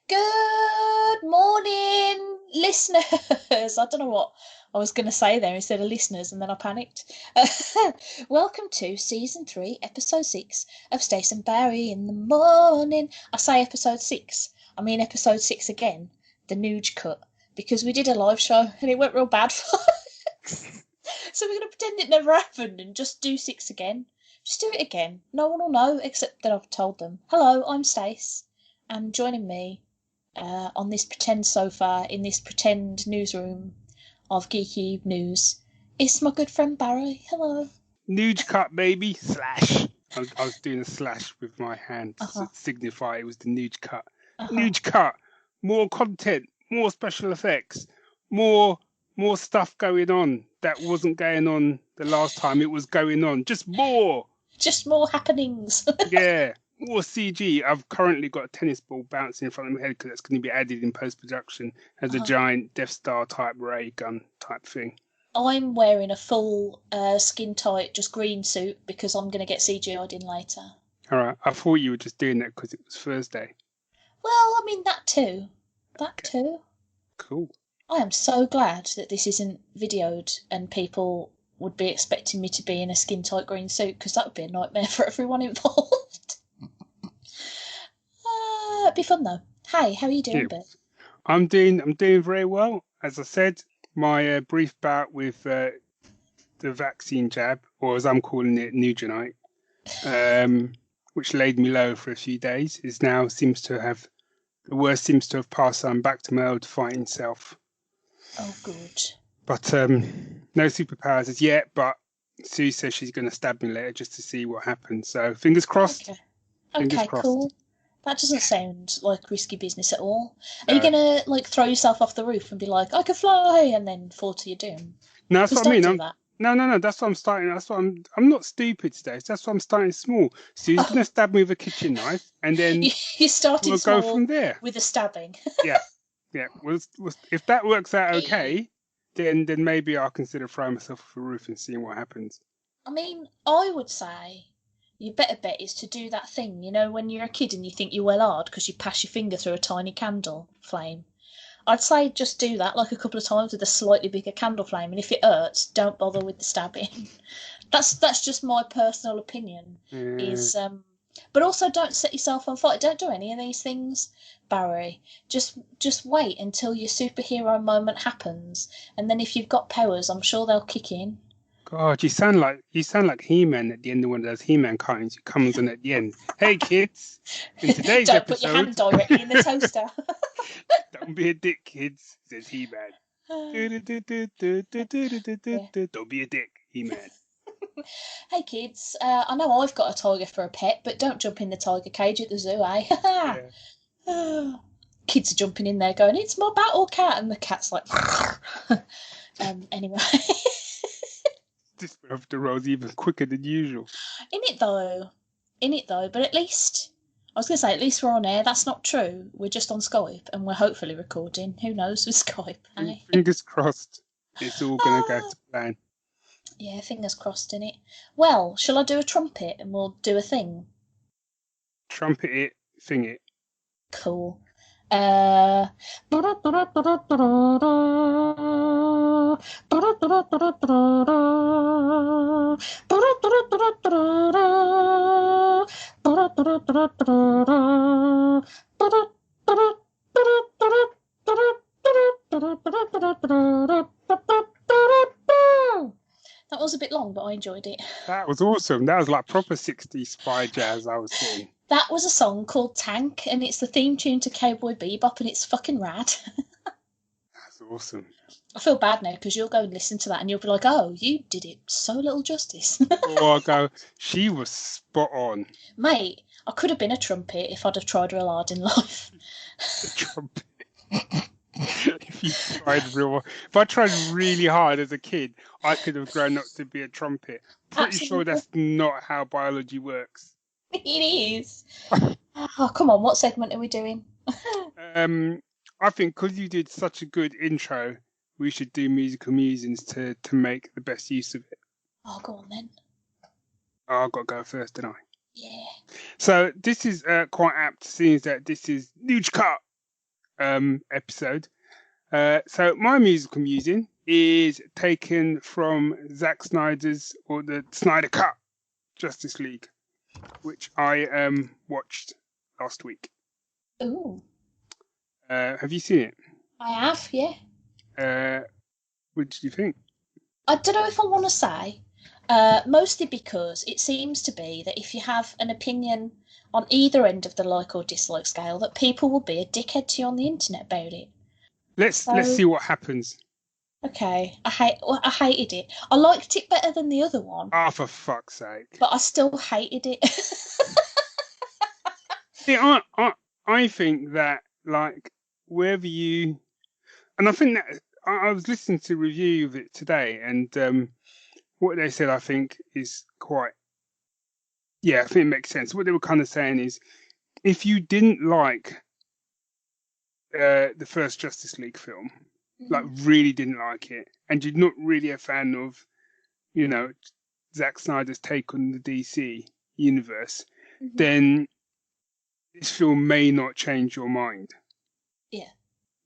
Good morning, listeners. I don't know what I was going to say there instead of listeners, and then I panicked. Welcome to season 3, episode 6 of Stace and Barry in the morning. I say episode 6, I mean episode 6 again, the nude cut, because we did a live show and it went real bad for us. So we're going to pretend it never happened and just do 6 again. Just do it again. No one will know except that I've told them. Hello, I'm Stace, and joining me on this pretend sofa in this pretend newsroom of geeky news is my good friend Barry. Hello. Nude cut, baby. Slash. I was doing a slash with my hand to signify it was the nude cut. Nude cut. More content. More special effects. More stuff going on that wasn't going on the last time it was going on. Just more. Just more happenings. Yeah. More CG. I've currently got a tennis ball bouncing in front of my head because that's going to be added in post-production as a giant Death Star type ray gun type thing. I'm wearing a full skin tight, just green suit because I'm going to get CGI'd in later. All right. I thought you were just doing that because it was Thursday. Well, I mean, that too. That too. Cool. I am so glad that this isn't videoed and people would be expecting me to be in a skin tight green suit, because that would be a nightmare for everyone involved. It'd be fun though. Hey, how are you doing, Bert? I'm doing very well. As I said, my brief bout with the vaccine jab, or as I'm calling it, Nugenite, which laid me low for a few days, the worst seems to have passed. I'm back to my old fighting self. Oh, good. But no superpowers as yet. But Sue says she's going to stab me later just to see what happens. So fingers crossed. Okay, cool. That doesn't sound like risky business at all. Are you going to throw yourself off the roof and be like, I can fly, and then fall to your doom? No, that's what I mean. Do that. No. That's what I'm starting. That's what I'm not stupid, Stace. That's what I'm starting small. Sue's going to stab me with a kitchen knife, and then you started we'll small go from there with a stabbing. Yeah. If that works out okay, then maybe I'll consider throwing myself off the roof and seeing what happens. I mean, I would say your better bet is to do that thing, when you're a kid and you think you're well hard because you pass your finger through a tiny candle flame. I'd say just do that a couple of times with a slightly bigger candle flame, and if it hurts, don't bother with the stabbing. That's just my personal opinion. But also don't set yourself on fire. Don't do any of these things, Barry. Just wait until your superhero moment happens, and then if you've got powers, I'm sure they'll kick in. God, you sound like He-Man at the end of one of those He-Man cartoons. It comes on at the end. Hey kids, in today's don't episode, put your hand directly in the toaster. Don't be a dick, kids, says He-Man. Don't be a dick, He-Man. Hey kids, I know I've got a tiger for a pet, but don't jump in the tiger cage at the zoo, eh? Kids are jumping in there going, it's my battle cat, and the cat's like, anyway. This went off the road even quicker than usual. In it though, but at least at least we're on air. That's not true. We're just on Skype, and we're hopefully recording. Who knows with Skype, eh? Fingers crossed it's all going to go to plan. Yeah, fingers crossed, innit? Well, shall I do a trumpet and we'll do a thing? Trumpet it, thing it. Cool. That was a bit long, but I enjoyed it. That was awesome. That was like proper 60s spy jazz I was saying. That was a song called Tank, and it's the theme tune to Cowboy Bebop, and it's fucking rad. That's awesome. I feel bad now because you'll go and listen to that and you'll be like, oh, you did it so little justice. Or I'll go, she was spot on. Mate, I could have been a trumpet if I'd have tried real hard in life. A trumpet. If I tried really hard as a kid, I could have grown up to be a trumpet. Pretty sure that's not how biology works. It is. Oh, come on, what segment are we doing? I think because you did such a good intro, we should do musical musings to make the best use of it. Oh, go on then. Oh, I've got to go first, don't I? Yeah. So this is quite apt, seeing that this is Nuge Cut. episode. So my musical musing is taken from Zack Snyder's, or the Snyder Cut Justice League, which I watched last week. Ooh. Have you seen it? I have, yeah. What did you think? I don't know if I want to say, mostly because it seems to be that if you have an opinion on either end of the like or dislike scale, that people will be a dickhead to you on the internet about it. Let's see what happens. Okay, I hated it. I liked it better than the other one. Oh, for fuck's sake! But I still hated it. See, I think that, like, wherever you, and I think that I was listening to a review of it today, and what they said I think is quite, yeah, I think it makes sense. What they were kind of saying is, if you didn't like the first Justice League film, like really didn't like it, and you're not really a fan of, you know, Zack Snyder's take on the DC universe, then this film may not change your mind. Yeah.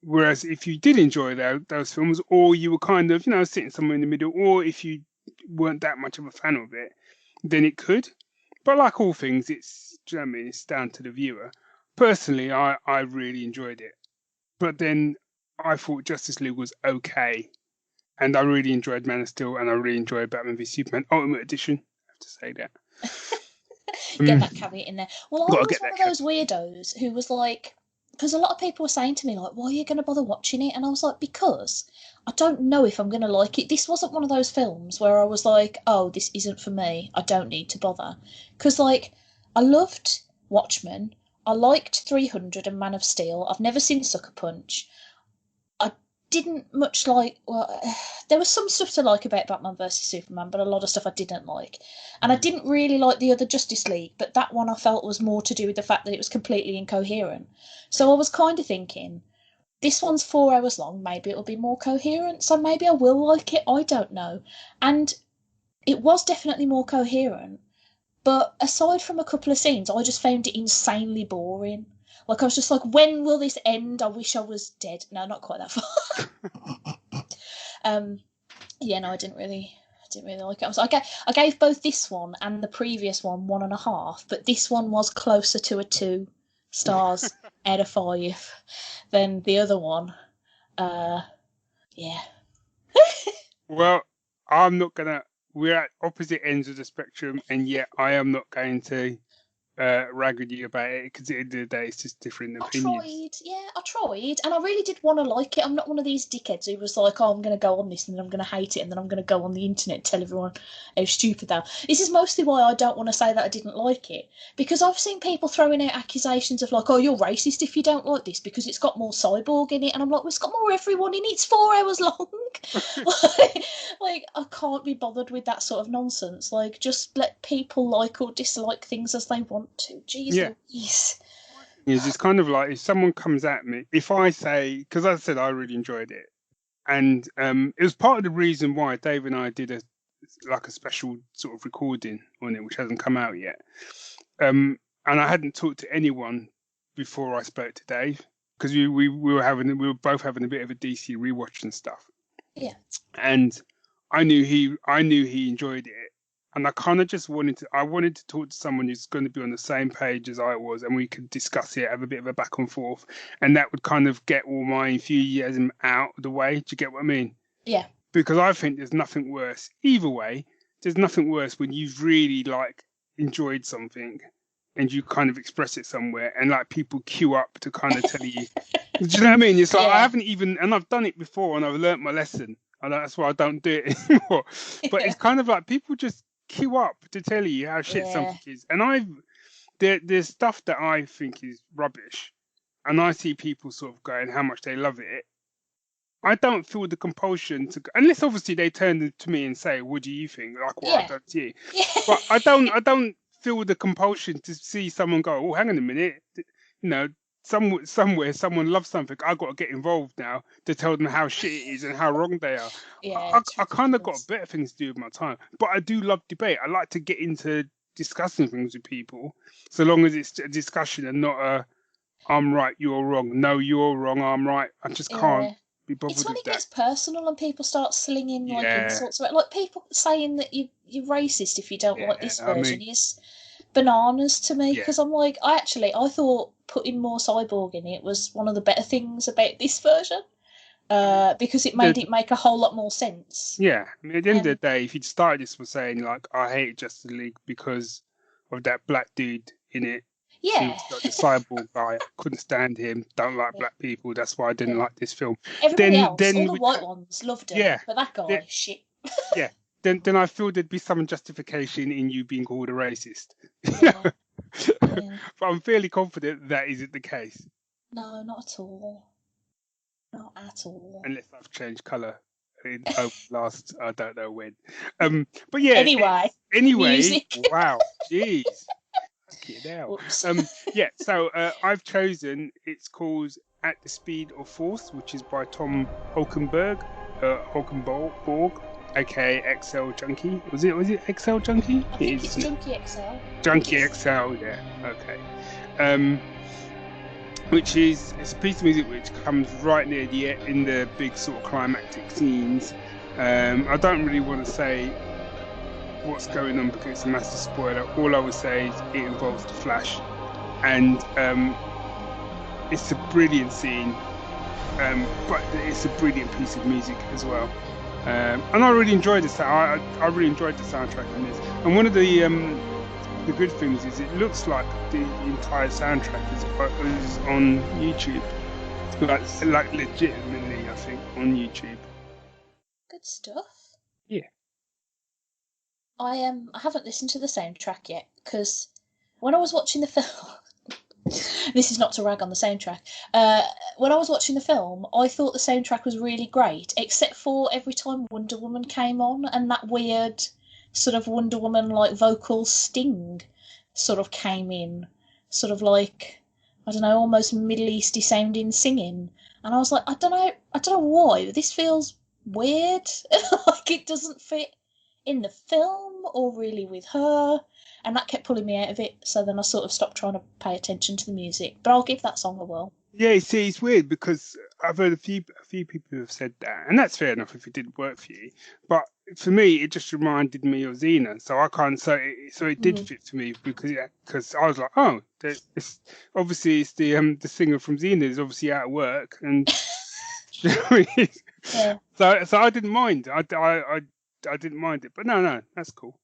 Whereas if you did enjoy those films, or you were kind of, you know, sitting somewhere in the middle, or if you weren't that much of a fan of it, then it could. But like all things, it's, do you know what I mean? It's down to the viewer. Personally, I really enjoyed it. But then I thought Justice League was okay. And I really enjoyed Man of Steel, and I really enjoyed Batman v Superman Ultimate Edition. I have to say that. Get that caveat in there. Well, I was one of those weirdos who was like, because a lot of people were saying to me, like, why are you going to bother watching it? And I was like, because I don't know if I'm going to like it. This wasn't one of those films where I was like, oh, this isn't for me. I don't need to bother. Because, like, I loved Watchmen. I liked 300 and Man of Steel. I've never seen Sucker Punch. I didn't much like, well, there was some stuff to like about Batman vs Superman, but a lot of stuff I didn't like. And I didn't really like the other Justice League, but that one I felt was more to do with the fact that it was completely incoherent. So I was kind of thinking, this one's 4 hours long, maybe it'll be more coherent, so maybe I will like it, I don't know. And it was definitely more coherent, but aside from a couple of scenes, I just found it insanely boring. Like, I was just like, when will this end? I wish I was dead. No, not quite that far. Yeah, no, I didn't really like it. I gave both this one and the previous one 1.5, but this one was closer to a 2 stars out of 5 than the other one. Yeah. Well, I'm not gonna. We're at opposite ends of the spectrum, and yet I am not going to rag at you about it, because at the end of the day, it's just different opinions. I tried, and I really did want to like it. I'm not one of these dickheads who was like, oh, I'm going to go on this, and then I'm going to hate it, and then I'm going to go on the internet and tell everyone how stupid they are. This is mostly why I don't want to say that I didn't like it, because I've seen people throwing out accusations of like, oh, you're racist if you don't like this because it's got more cyborg in it, and I'm like, well, it's got more everyone in it. It's 4 hours long. like, I can't be bothered with that sort of nonsense. Like, just let people like or dislike things as they want to. Jeez, Yeah. Louise. It's kind of like, if someone comes at me, if I say, because I said I really enjoyed it, and it was part of the reason why Dave and I did a special sort of recording on it, which hasn't come out yet. And I hadn't talked to anyone before I spoke to Dave, because we were both having a bit of a DC rewatch and stuff. Yeah. And I knew he enjoyed it. And I kind of just wanted to talk to someone who's going to be on the same page as I was, and we could discuss it, have a bit of a back and forth, and that would kind of get all my enthusiasm out of the way. Do you get what I mean? Yeah. Because I think there's nothing worse. Either way, there's nothing worse when you've really like enjoyed something, and you kind of express it somewhere, and like people queue up to kind of tell you. Do you know what I mean? It's like, I haven't even, and I've done it before, and I've learnt my lesson, and that's why I don't do it anymore. But it's kind of like people just queue up to tell you how shit something is, and there's stuff that I think is rubbish, and I see people sort of going how much they love it. I don't feel the compulsion to, unless obviously they turn to me and say, "What do you think?" Like what I've done to you. But I don't feel the compulsion to see someone go, "Oh, hang on a minute," you know. Somewhere someone loves something, I've got to get involved now to tell them how shit it is and how wrong they are. I kind of got better things to do with my time, but I do love debate. I like to get into discussing things with people, so long as it's a discussion and not a I'm right, you're wrong. No, you're wrong, I'm right. I just can't Yeah. be It's bothered when with it that. gets personal and people start slinging like Yeah, insults about, like people saying that you're racist if you don't like yeah. this I version mean, is bananas to me, yeah. because I'm like, I thought putting more cyborg in it was one of the better things about this version, I mean, because it made it make a whole lot more sense. yeah. I mean, at the end of the And day, if you'd started this with saying like, I hate Justice League because of that black dude in it, who yeah, was like the cyborg guy, couldn't stand him, don't like yeah, black people, that's why I didn't yeah. like this film. Everybody Then, else, all then the we'd white ones, loved him, yeah, but that yeah, guy, shit. yeah. Then I feel there'd be some justification in you being called a racist. Yeah, yeah. But I'm fairly confident that isn't the case, No, not at all. Not at all. unless I've changed colour in over the last I don't know when. But yeah. Anyway, Anyway, music. wow, jeez, fucking hell. Whoops. Yeah. So I've chosen. It's called "At the Speed of Force," which is by Tom Holkenborg, aka XL Junkie. Was it XL Junkie? I It think is, it's isn't it? Junkie XL. Junkie XL. Yeah. Okay. Um, which is it's a piece of music which comes right near in the big sort of climactic scenes. I don't really want to say what's going on because it's a massive spoiler. All I would say is it involves the Flash, and it's a brilliant scene, but it's a brilliant piece of music as well. And I really enjoyed this. I really enjoyed the soundtrack in this. And one of the good things is it looks like the entire soundtrack is on YouTube. Like legitimately, I think on YouTube. Good stuff. Yeah. I haven't listened to the soundtrack yet because when I was watching the film, this is not to rag on the soundtrack. When I was watching the film, I thought the soundtrack was really great, except for every time Wonder Woman came on and that weird sort of Wonder Woman like vocal sting sort of came in, sort of like, I don't know, almost Middle Easty sounding singing, and I was like, I don't know why, but this feels weird, like it doesn't fit in the film or really with her, and that kept pulling me out of it. So then I sort of stopped trying to pay attention to the music. But I'll give that song a whirl. Yeah, see, it's weird because I've heard a few people who have said that, and that's fair enough if it didn't work for you. But for me, it just reminded me of Xena, so I can't. So it did fit for me because I was like, oh, it's obviously it's the singer from Xena is obviously out of work, and Yeah. so I didn't mind. I didn't mind it, but no, that's cool.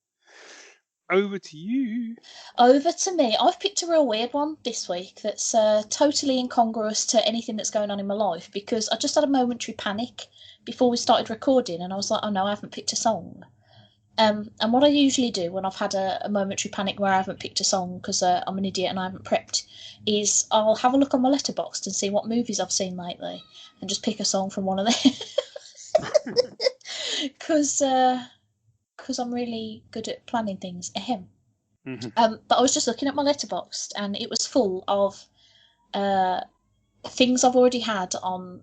Over to you. Over to me. I've picked a real weird one this week that's totally incongruous to anything that's going on in my life because I just had a momentary panic before we started recording and I was like, oh no, I haven't picked a song. And what I usually do when I've had a momentary panic where I haven't picked a song because I'm an idiot and I haven't prepped is I'll have a look on my letterboxd and see what movies I've seen lately and just pick a song from one of them. Because I'm really good at planning things. Ahem. But I was just looking at my letterboxd and it was full of things I've already had on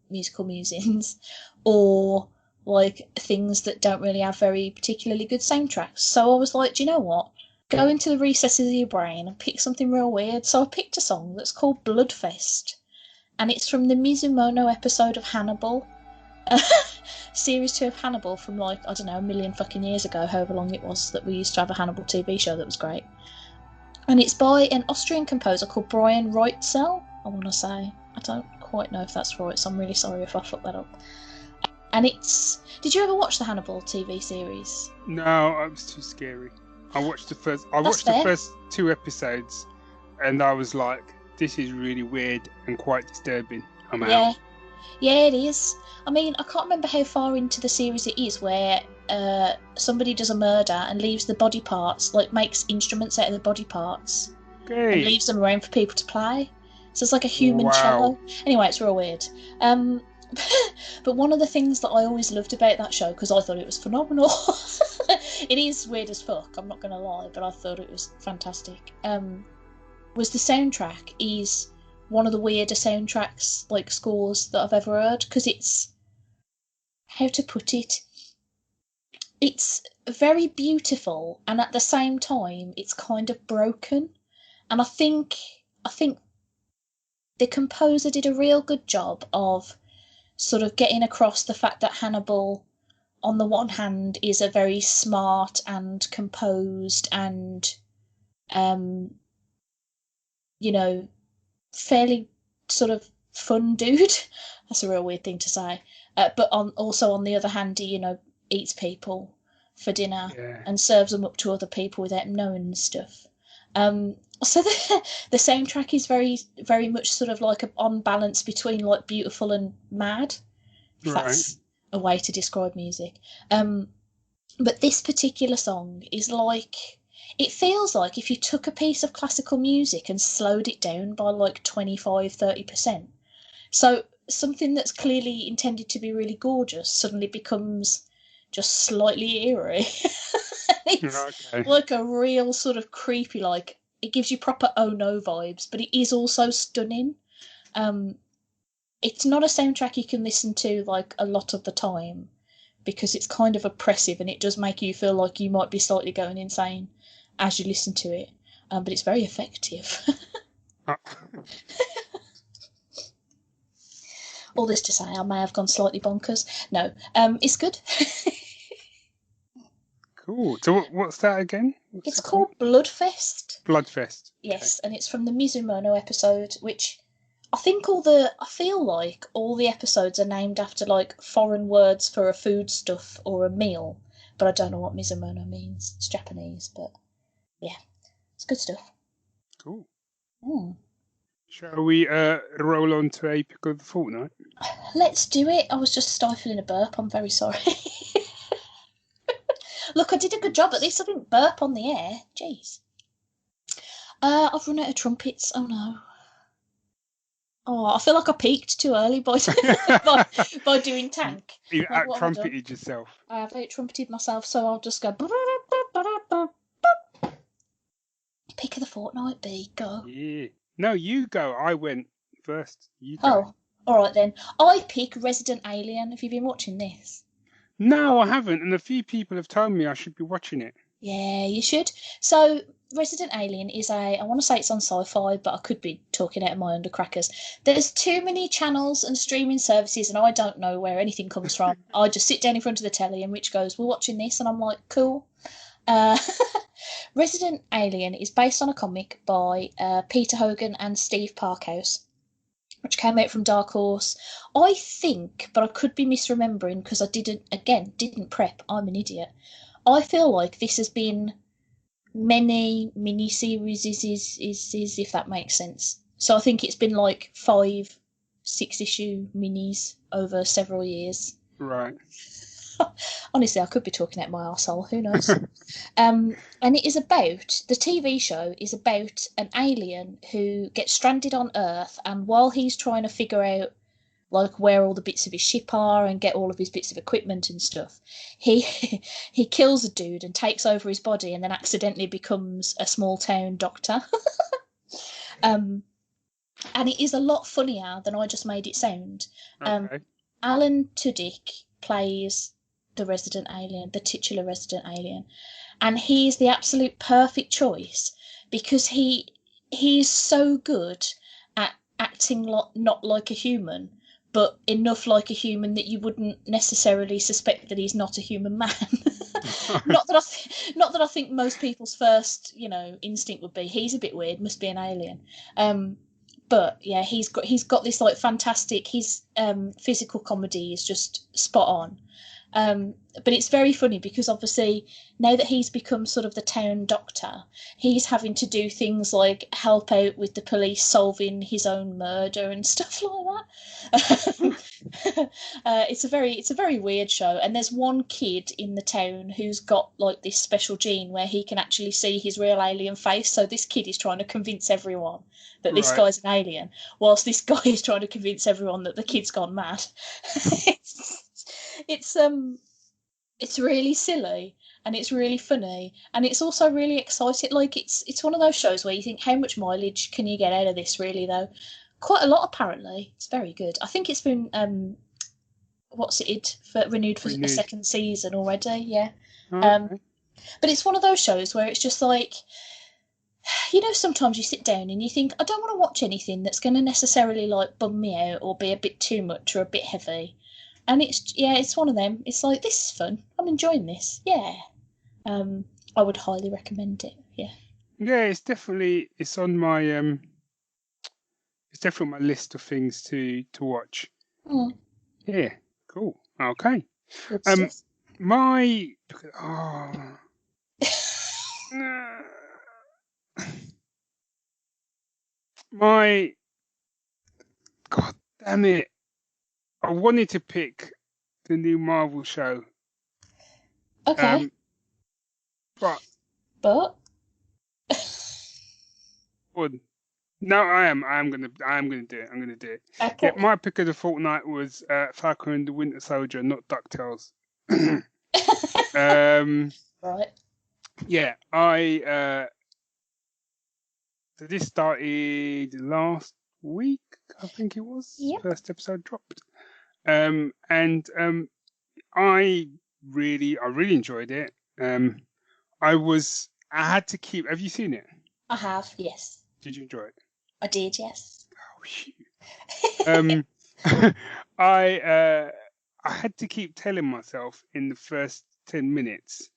musical musings or like things that don't really have very particularly good soundtracks. So I was like, do you know what? Go into the recesses of your brain and pick something real weird. So I picked a song that's called Bloodfest and it's from the Mizumono episode of Hannibal. Series 2 of Hannibal from like, I don't know, a million fucking years ago, however long it was that we used to have a Hannibal TV show that was great. And it's by an Austrian composer called Brian Reutzel, I want to say. I don't quite know if that's right, so I'm really sorry if I fucked that up. And it's... Did you ever watch the Hannibal TV series? No, it was too scary. I watched the first 2 episodes, and I was like, "This is really weird and quite disturbing." I'm out. Yeah, it is. I mean, I can't remember how far into the series it is where somebody does a murder and leaves the body parts, like makes instruments out of the body parts, and leaves them around for people to play. So it's like a human cello. Anyway, it's real weird. But one of the things that I always loved about that show, because I thought it was phenomenal, it is weird as fuck, I'm not going to lie, but I thought it was fantastic, was the soundtrack is one of the weirder soundtracks, like scores, that I've ever heard, because it's, how to put it, it's very beautiful, and at the same time, it's kind of broken, and I think the composer did a real good job of sort of getting across the fact that Hannibal, on the one hand, is a very smart and composed and, you know, fairly sort of fun dude. That's a real weird thing to say. But also on the other hand, he, eats people for dinner and serves them up to other people without them knowing and stuff. So the soundtrack is very, very much sort of like on balance between like beautiful and mad. If that's a way to describe music. But this particular song is like, it feels like if you took a piece of classical music and slowed it down by like 25-30%. So something that's clearly intended to be really gorgeous suddenly becomes just slightly eerie. It's like a real sort of creepy, like, it gives you proper oh no vibes, but it is also stunning. It's not a soundtrack you can listen to like a lot of the time because it's kind of oppressive and it does make you feel like you might be slightly going insane as you listen to it. But it's very effective. All this to say, I may have gone slightly bonkers. No, it's good. Cool. So what's that again? It's called Bloodfest. Bloodfest. Yes, and it's from the Mizumono episode, which I feel like all the episodes are named after like foreign words for a foodstuff or a meal, but I don't know what Mizumono means. It's Japanese, but yeah, it's good stuff. Cool. Mm. Shall we roll on to a pick of the fortnight? Let's do it. I was just stifling a burp. I'm very sorry. Look, I did a good job. At least I didn't burp on the air. Jeez. I've run out of trumpets. Oh no. Oh, I feel like I peaked too early by doing tank. You out-trumpeted yourself. I have out-trumpeted myself, so I'll just go... Pick of the fortnight, B. Go. Yeah. No, you go. I went first. You go. Oh, all right then. I pick Resident Alien. Have you been watching this? No, I haven't, and a few people have told me I should be watching it. Yeah, you should. So, Resident Alien is I want to say it's on Sci-Fi, but I could be talking out of my undercrackers. There's too many channels and streaming services, and I don't know where anything comes from. I just sit down in front of the telly, and Rich goes, "We're watching this," and I'm like, "Cool." Resident Alien is based on a comic by Peter Hogan and Steve Parkhouse, which came out from Dark Horse, I think, but I could be misremembering because I didn't prep. I'm an idiot. I feel like this has been many mini-series, if that makes sense. So I think it's been like 5, 6-issue minis over several years. Right. Honestly, I could be talking out my arsehole, who knows? And it is about, the TV show is about an alien who gets stranded on Earth, and while he's trying to figure out like where all the bits of his ship are and get all of his bits of equipment and stuff, he kills a dude and takes over his body and then accidentally becomes a small town doctor. And it is a lot funnier than I just made it sound. Okay. Alan Tudyk plays the resident alien, the titular resident alien, and he is the absolute perfect choice because he's so good at acting not like a human, but enough like a human that you wouldn't necessarily suspect that he's not a human man. Not that I think most people's first, instinct would be he's a bit weird, must be an alien. But yeah, he's got this like fantastic. His physical comedy is just spot on. But it's very funny because obviously now that he's become sort of the town doctor, he's having to do things like help out with the police solving his own murder and stuff like that. It's a very weird show, and there's one kid in the town who's got like this special gene where he can actually see his real alien face. So this kid is trying to convince everyone that this guy's an alien, whilst this guy is trying to convince everyone that the kid's gone mad. It's really silly and it's really funny and it's also really exciting. Like it's one of those shows where you think, how much mileage can you get out of this? Really though, quite a lot apparently. It's very good. I think it's been renewed for a second season already. Yeah. Okay. But it's one of those shows where it's just like you know, sometimes you sit down and you think, I don't want to watch anything that's going to necessarily like bum me out or be a bit too much or a bit heavy. And it's one of them. It's like, this is fun. I'm enjoying this. Yeah. Um, I would highly recommend it. Yeah. Yeah, it's definitely on my list of things to watch. Mm, Yeah, cool. Okay. good Um, stuff. my oh, no. My God damn it! I wanted to pick the new Marvel show, Okay. um, but But well, no, I am gonna do it. I'm gonna do it. Yeah, okay. my pick of the fortnight was Falcon and the Winter Soldier, not Ducktales. um, Right. yeah, so this started last week, I think it was. Yep. First episode dropped. And I really enjoyed it. I had to keep. Have you seen it? I have. Yes. Did you enjoy it? I did. Yes. Oh, shoot. Um, I uh, I had to keep telling myself in the first 10 minutes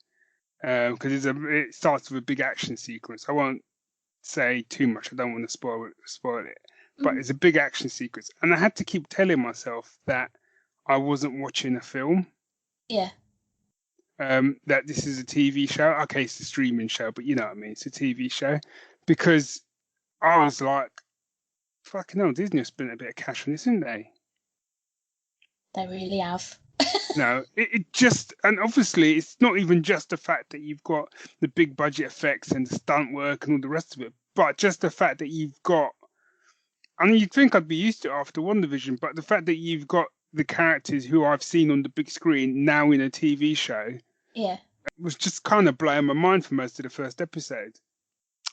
because it starts with a big action sequence. I won't say too much. I don't want to spoil it. But Mm, it's a big action sequence, and I had to keep telling myself that I wasn't watching a film. yeah. That this is a TV show. Okay, it's a streaming show, but you know what I mean. It's a TV show because I was like, "Fucking hell, Disney have spent a bit of cash on this, haven't they?" They really have. No, it just, and obviously it's not even just the fact that you've got the big budget effects and the stunt work and all the rest of it, but just the fact that you've got. I mean, you'd think I'd be used to it after WandaVision, but the fact that you've got the characters who I've seen on the big screen now in a TV show Yeah. was just kind of blowing my mind for most of the first episode.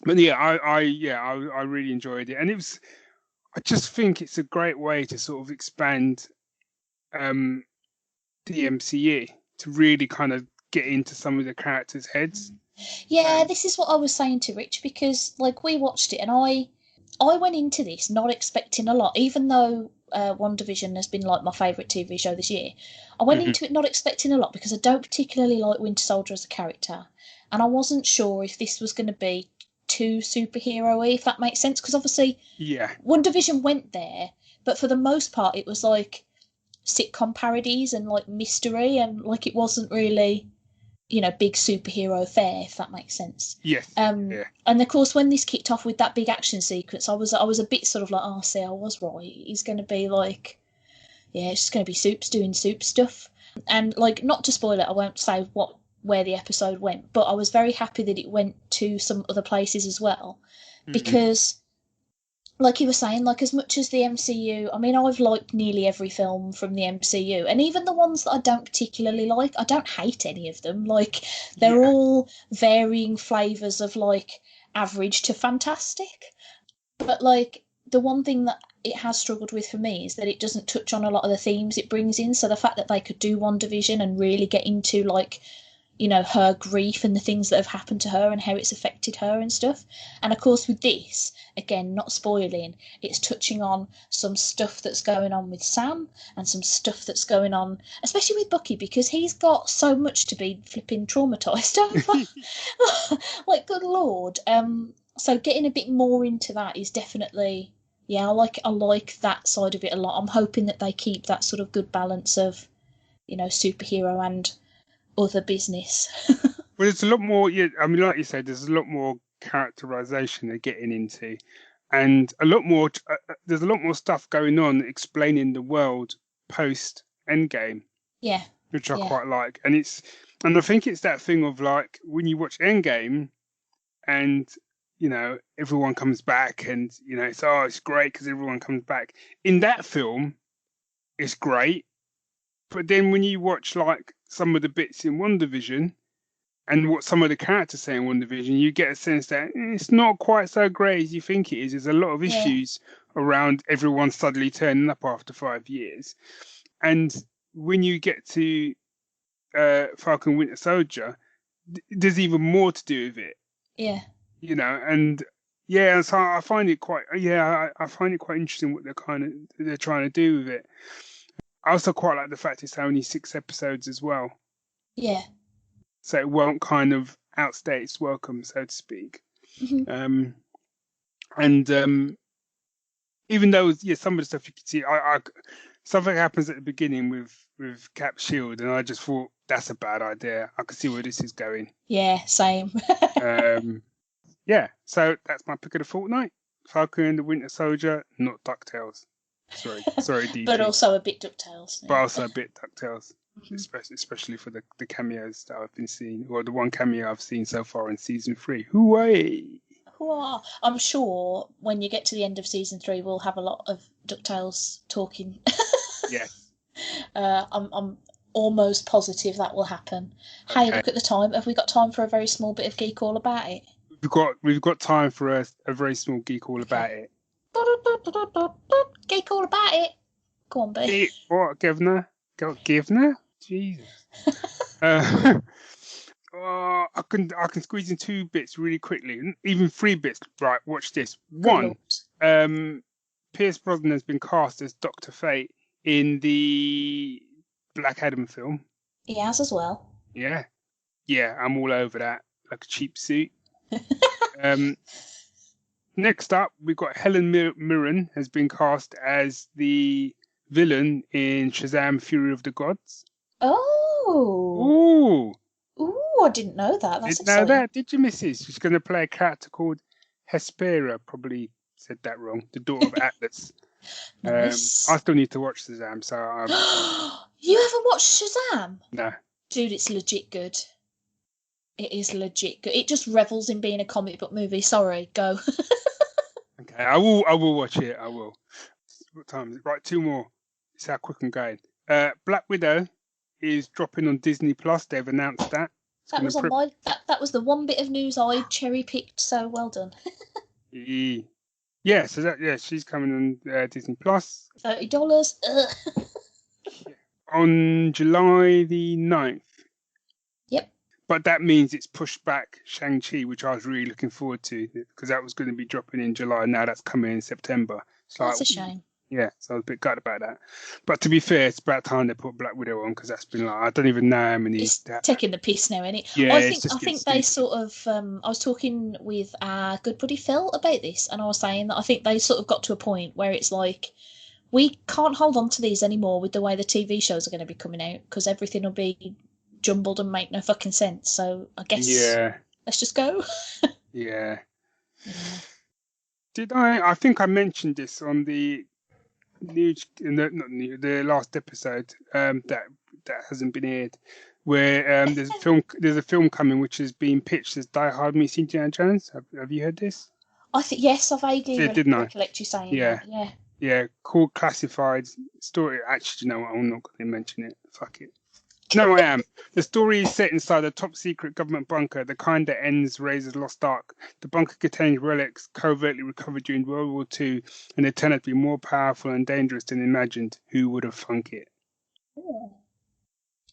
But yeah, I really enjoyed it, and I just think it's a great way to sort of expand um, the MCU to really kind of get into some of the characters' heads. Yeah, Um, this is what I was saying to Rich because like we watched it and I went into this not expecting a lot, even though One Division has been like my favourite TV show this year. I went mhm. into it not expecting a lot because I don't particularly like Winter Soldier as a character, and I wasn't sure if this was going to be too superhero-y, if that makes sense. Because obviously Yeah, One Division went there, but for the most part it was like sitcom parodies and like mystery, and like it wasn't really big superhero fare, if that makes sense. yes, yeah, And of course, when this kicked off with that big action sequence, I was a bit sort of like, oh, see, I was right. He's going to be like, yeah, it's just going to be Soups doing Soup stuff. And like, not to spoil it, I won't say where the episode went, but I was very happy that it went to some other places as well, mhm. because like you were saying, like as much as the MCU, I mean, I've liked nearly every film from the MCU, and even the ones that I don't particularly like, I don't hate any of them. Like they're Yeah, all varying flavours of like average to fantastic. But like the one thing that it has struggled with for me is that it doesn't touch on a lot of the themes it brings in. So the fact that they could do One Division and really get into like her grief and the things that have happened to her and how it's affected her and stuff. And of course, with this, again, not spoiling, it's touching on some stuff that's going on with Sam and some stuff that's going on, especially with Bucky, because he's got so much to be flipping traumatized over. Like, good lord. So getting a bit more into that is definitely, yeah, I like that side of it a lot. I'm hoping that they keep that sort of good balance of, superhero and other business. well, there's a lot more. Yeah, I mean, like you said, there's a lot more characterization they're getting into, and a lot more. There's a lot more stuff going on explaining the world post Endgame, Yeah, which I yeah, quite like. And I think it's that thing of like when you watch Endgame and everyone comes back, and it's great because everyone comes back. In that film, it's great, but then when you watch like some of the bits in One Division and what some of the characters say in One Division, you get a sense that it's not quite so great as you think it is. There's a lot of yeah, issues around everyone suddenly turning up after 5 years. And when you get to Falcon Winter Soldier, there's even more to do with it. yeah. and yeah, so I find it quite, I find it quite interesting what they're trying to do with it. I also quite like the fact it's only 6 episodes as well, Yeah. so it won't kind of outstay its welcome, so to speak. Mhm. And even though some of the stuff you can see, something happens at the beginning with Cap's shield, and I just thought that's a bad idea. I can see where this is going. Yeah, same. Yeah, so that's my pick of the fortnight. Falcon and the Winter Soldier, not DuckTales. Sorry, DP. But also a bit DuckTales. But Yeah. also a bit DuckTales, especially for the cameos that I've been seeing, or the one cameo I've seen so far in season 3. Hooray! Hooah. I'm sure when you get to the end of season 3, we'll have a lot of DuckTales talking. Yes. I'm almost positive that will happen. Hey, Okay. look at the time. Have we got time for a very small bit of geek all about it? We've got time for a very small geek all about it. Geek all about it. Go on, B. What, Governor? Governor? Jesus. I can squeeze in 2 bits really quickly, even 3 bits. Right, watch this. One, Pierce Brosnan has been cast as Dr. Fate in the Black Adam film. He has as well. Yeah, I'm all over that, like a cheap suit. Next up, we've got Helen Mirren has been cast as the villain in Shazam: Fury of the Gods. Oh. Ooh, I didn't know that. That's Didn't know exciting. that, did you, Mrs.? She's going to play a character called Hespera. Probably said that wrong. The daughter of Atlas. Nice. I still need to watch Shazam, so You haven't watched Shazam? no. Dude, it's legit good. It is legit good. It just revels in being a comic book movie. Sorry, go. Okay, I will watch it. I will. What time is it? Right, 2 more. It's how quick I'm going. Black Widow is dropping on Disney Plus. They've announced that. That was that was the one bit of news I cherry picked. So well done. Yeah, so she's coming on Disney Plus. $30. On July the 9th. Yep. But that means it's pushed back Shang-Chi, which I was really looking forward to, because that was going to be dropping in July. Now that's coming in September. So that's a shame. Yeah, so I was a bit gutted about that. But to be fair, it's about time they put Black Widow on, because that's been like, I don't even know how many. It's taking the piss now, isn't it? Yeah, I think they sort of. I was talking with our good buddy Phil about this, and I was saying that I think they sort of got to a point where it's like, we can't hold on to these anymore with the way the TV shows are going to be coming out, because everything will be jumbled and make no fucking sense. So I guess let's just go. Yeah. Did I think I mentioned this on the the last episode that hasn't been aired, where there's a film coming which is being pitched as Die Hard meets Indiana Jones. Have you heard this? I think yes, I vaguely recollect you saying that. Yeah, called Classified Story. Actually, you know what? I'm not going to mention it. Fuck it. No, I am. The story is set inside a top-secret government bunker, the kind that ends Razor's Lost Ark. The bunker contains relics covertly recovered during World War II, and they turn out to be more powerful and dangerous than imagined. Who would have thunk it? Ooh.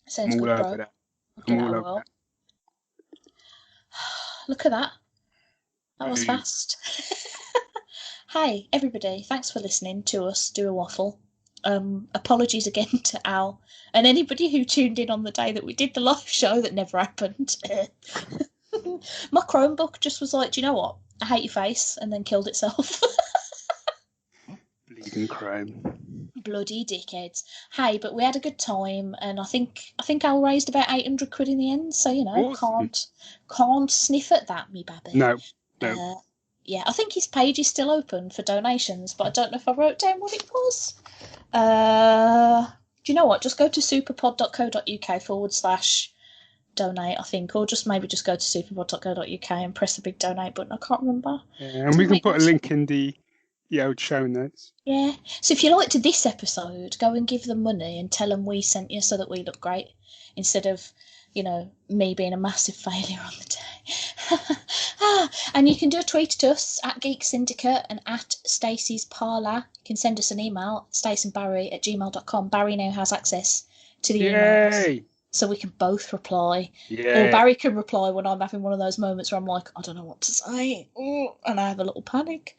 Sounds good, bro. That. I'm all over that. Look at that. That was fast. Hey, everybody. Thanks for listening to us do a waffle. Apologies again to Al and anybody who tuned in on the day that we did the live show that never happened. My Chromebook just was like, do you know what? I hate your face, and then killed itself. Bleeding Chrome. Bloody dickheads. Hey, but we had a good time, and I think Al raised about 800 quid in the end, so awesome. can't sniff at that, me babby. No. Yeah, I think his page is still open for donations, but I don't know if I wrote down what it was. Do you know what? Just go to superpod.co.uk/donate, I think, or maybe just go to superpod.co.uk and press the big donate button. I can't remember. Yeah, and we can put a link in the old show notes. Yeah. So if you liked this episode, go and give them money and tell them we sent you so that we look great, instead of, me being a massive failure on the day. And you can do a tweet at us at Geek Syndicate and at Stacey's Parlour. You can send us an email, staceandbarry@gmail.com. Barry now has access to the emails. so we can both reply. Or Yeah. Barry can reply when I'm having one of those moments where I'm like, I don't know what to say, and I have a little panic.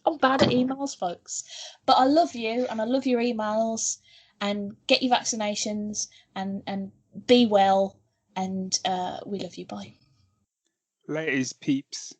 I'm bad at emails, folks. But I love you, and I love your emails, and get your vaccinations, and be well, and we love you. Bye. Laters, peeps.